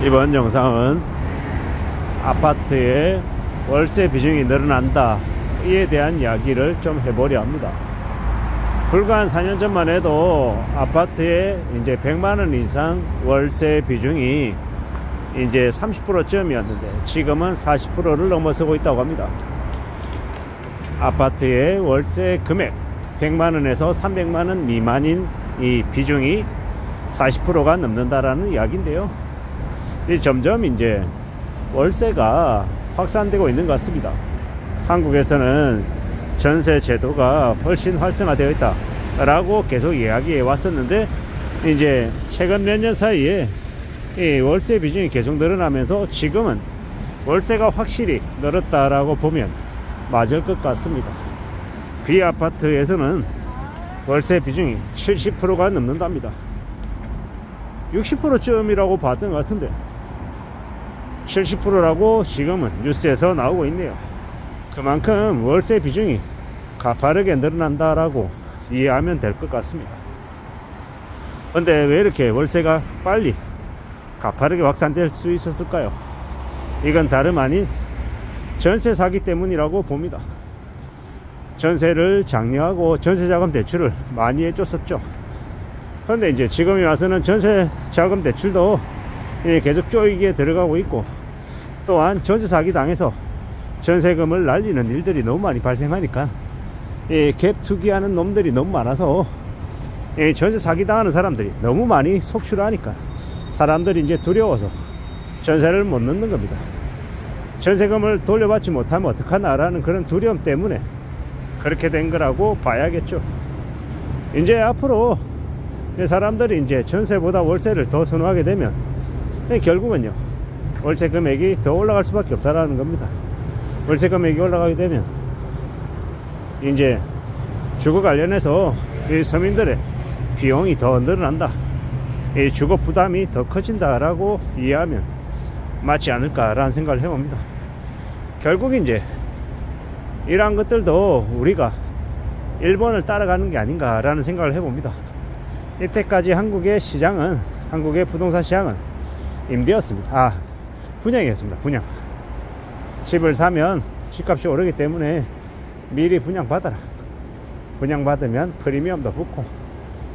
이번 영상은 아파트의 월세 비중이 늘어난다 이에 대한 이야기를 좀 해보려 합니다. 불과 한 4년 전만 해도 아파트에 이제 100만원 이상 월세 비중이 이제 30%쯤이었는데 지금은 40%를 넘어서고 있다고 합니다. 아파트의 월세 금액 100만원에서 300만원 미만인 이 비중이 40%가 넘는다라는 이야기인데요. 점점 이제 월세가 확산되고 있는 것 같습니다. 한국에서는 전세 제도가 훨씬 활성화되어 있다 라고 계속 이야기해 왔었는데, 이제 최근 몇 년 사이에 이 월세 비중이 계속 늘어나면서 지금은 월세가 확실히 늘었다라고 보면 맞을 것 같습니다. B아파트에서는 월세 비중이 70%가 넘는답니다. 60%쯤이라고 봤던 것 같은데 70%라고 지금은 뉴스에서 나오고 있네요. 그만큼 월세 비중이 가파르게 늘어난다라고 이해하면 될 것 같습니다. 근데 왜 이렇게 월세가 빨리 가파르게 확산될 수 있었을까요? 이건 다름 아닌 전세 사기 때문이라고 봅니다. 전세를 장려하고 전세자금 대출을 많이 해줬었죠. 그런데 이제 지금에 와서는 전세자금 대출도 계속 쪼이게 들어가고 있고, 또한 전세 사기 당해서 전세금을 날리는 일들이 너무 많이 발생하니까 갭 투기하는 놈들이 너무 많아서 전세 사기 당하는 사람들이 너무 많이 속출하니까 사람들이 이제 두려워서 전세를 못 넣는 겁니다. 전세금을 돌려받지 못하면 어떡하나라는 그런 두려움 때문에 그렇게 된 거라고 봐야겠죠. 이제 앞으로 사람들이 이제 전세보다 월세를 더 선호하게 되면 결국은요 월세 금액이 더 올라갈 수밖에 없다라는 겁니다. 월세 금액이 올라가게 되면 이제 주거 관련해서 이 서민들의 비용이 더 늘어난다, 이 주거 부담이 더 커진다라고 이해하면 맞지 않을까라는 생각을 해봅니다. 결국 이제 이러한 것들도 우리가 일본을 따라가는 게 아닌가라는 생각을 해봅니다. 이때까지 한국의 시장은, 한국의 부동산 시장은 임대였습니다. 분양이었습니다. 분양. 집을 사면 집값이 오르기 때문에 미리 분양받아라. 분양받으면 프리미엄도 붙고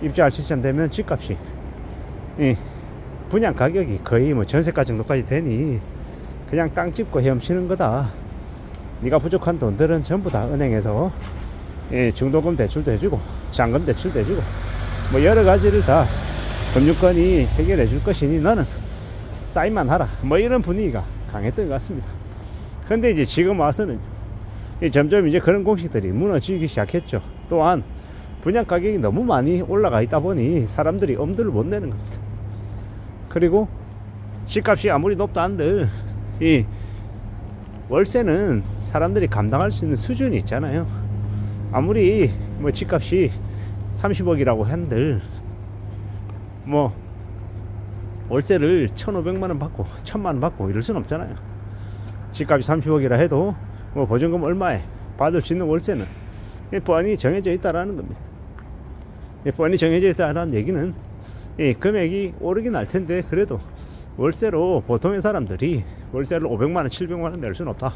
입주할 시점 되면 집값이 분양 가격이 거의 뭐 전세가 정도까지 되니 그냥 땅 짚고 헤엄치는 거다. 네가 부족한 돈들은 전부 다 은행에서 중도금 대출도 해주고 잔금 대출도 해주고 뭐 여러 가지를 다 금융권이 해결해 줄 것이니 너는 사인만 하라, 뭐 이런 분위기가 강했던 것 같습니다. 근데 이제 지금 와서는 점점 이제 그런 공식들이 무너지기 시작했죠. 또한 분양 가격이 너무 많이 올라가 있다 보니 사람들이 엄두를 못 내는 겁니다. 그리고 집값이 아무리 높다 한들 이 월세는 사람들이 감당할 수 있는 수준이 있잖아요. 아무리 뭐 집값이 30억이라고 한들 뭐 월세를 1,500만원 받고 1,000만원 받고 이럴 수는 없잖아요. 집값이 30억이라 해도 뭐 보증금 얼마에 받을 수 있는 월세는 뻔히 정해져 있다라는 겁니다. 뻔히 정해져 있다라는 얘기는 금액이 오르긴 할 텐데 그래도 월세로 보통의 사람들이 월세를 500만원 700만원 낼 수는 없다,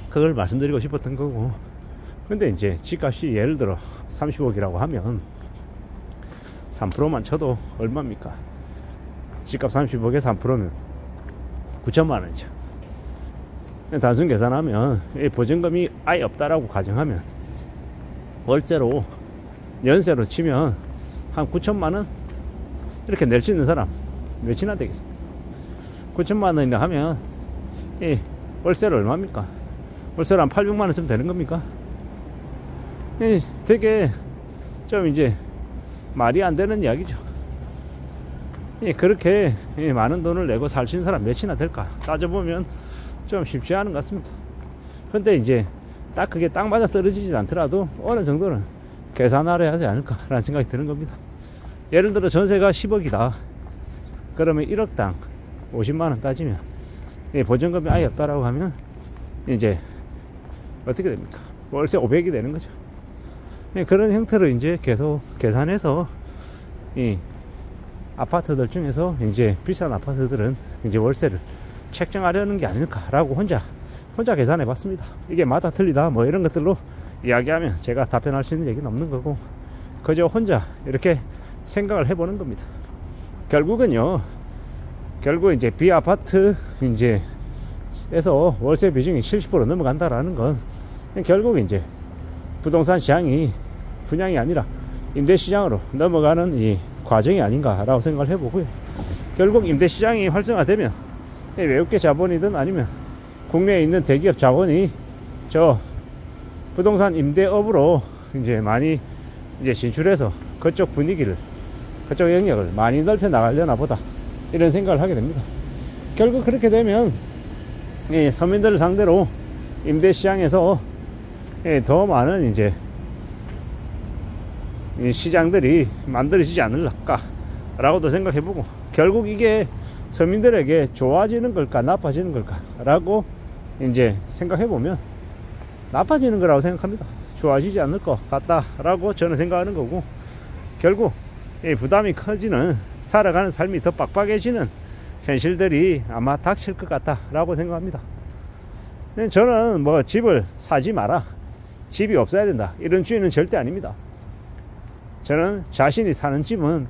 그걸 말씀드리고 싶었던 거고. 근데 이제 집값이 예를 들어 30억이라고 하면 3%만 쳐도 얼마입니까? 집값 30억에 3%면 9천만원이죠. 단순 계산하면 보증금이 아예 없다라고 가정하면 월세로 연세로 치면 한 9천만원 이렇게 낼 수 있는 사람 몇이나 되겠습니까? 9천만원이라 하면 월세로 얼마입니까? 월세로 한 800만원쯤 되는 겁니까? 되게 좀 이제 말이 안 되는 이야기죠. 그렇게 많은 돈을 내고 살 수 있는 사람 몇이나 될까 따져보면 좀 쉽지 않은 것 같습니다. 근데 이제 딱 그게 딱 맞아 떨어지지 않더라도 어느 정도는 계산하려 하지 않을까라는 생각이 드는 겁니다. 예를 들어 전세가 10억이다 그러면 1억당 50만원 따지면 보증금이 아예 없다라고 하면 이제 어떻게 됩니까? 월세 500이 되는 거죠. 그런 형태로 이제 계속 계산해서 아파트들 중에서 이제 비싼 아파트들은 이제 월세를 책정하려는 게 아닐까라고 혼자 계산해 봤습니다. 이게 맞다 틀리다 뭐 이런 것들로 이야기하면 제가 답변할 수 있는 얘기는 없는 거고, 그저 혼자 이렇게 생각을 해보는 겁니다. 결국은요, 결국 이제 비아파트 이제 에서 월세 비중이 70% 넘어간다라는 건 결국 이제 부동산 시장이 분양이 아니라 임대 시장으로 넘어가는 이 과정이 아닌가라고 생각을 해보고요. 결국 임대 시장이 활성화되면 외국계 자본이든 아니면 국내에 있는 대기업 자본이 저 부동산 임대업으로 이제 많이 이제 진출해서 그쪽 분위기를, 그쪽 영역을 많이 넓혀 나가려나 보다, 이런 생각을 하게 됩니다. 결국 그렇게 되면 서민들을 상대로 임대 시장에서 더 많은 이제 시장들이 만들어지지 않을까라고도 생각해보고, 결국 이게 서민들에게 좋아지는 걸까 나빠지는 걸까 라고 이제 생각해보면 나빠지는 거라고 생각합니다. 좋아지지 않을 것 같다라고 저는 생각하는 거고, 결국 부담이 커지는, 살아가는 삶이 더 빡빡해지는 현실들이 아마 닥칠 것 같다라고 생각합니다. 저는 뭐 집을 사지 마라, 집이 없어야 된다, 이런 주의는 절대 아닙니다. 저는 자신이 사는 집은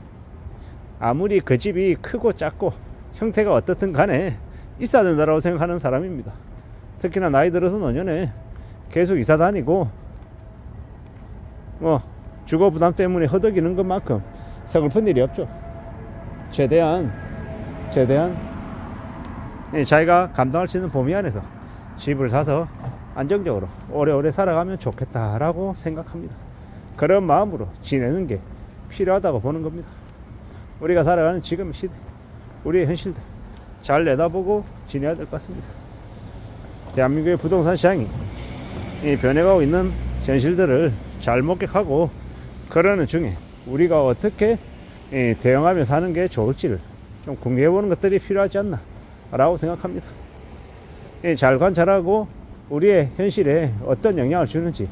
아무리 그 집이 크고 작고 형태가 어떻든 간에 있어야 된다고 생각하는 사람입니다. 특히나 나이 들어서 노년에 계속 이사 다니고 뭐 주거 부담 때문에 허덕이는 것만큼 서글픈 일이 없죠. 최대한 자기가 감당할 수 있는 범위 안에서 집을 사서 안정적으로 오래오래 살아가면 좋겠다라고 생각합니다. 그런 마음으로 지내는 게 필요하다고 보는 겁니다. 우리가 살아가는 지금 시대, 우리의 현실들 잘 내다보고 지내야 될 것 같습니다. 대한민국의 부동산 시장이 변해가고 있는 현실들을 잘 목격하고 그러는 중에 우리가 어떻게 대응하며 사는 게 좋을지를 좀 궁금해보는 것들이 필요하지 않나 라고 생각합니다. 잘 관찰하고 우리의 현실에 어떤 영향을 주는지,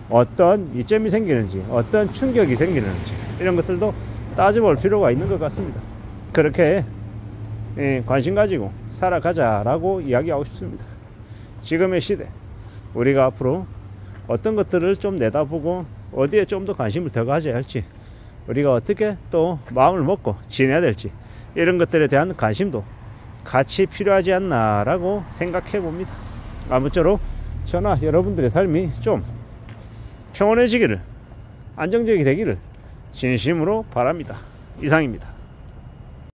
어떤 이점이 생기는지, 어떤 충격이 생기는지, 이런 것들도 따져볼 필요가 있는 것 같습니다. 그렇게 관심 가지고 살아가자라고 이야기하고 싶습니다. 지금의 시대, 우리가 앞으로 어떤 것들을 좀 내다보고 어디에 좀 더 관심을 더 가져야 할지, 우리가 어떻게 또 마음을 먹고 지내야 될지, 이런 것들에 대한 관심도 같이 필요하지 않나 라고 생각해 봅니다. 아무쪼록 저나 여러분들의 삶이 좀 평온해지기를, 안정적이 되기를 진심으로 바랍니다. 이상입니다.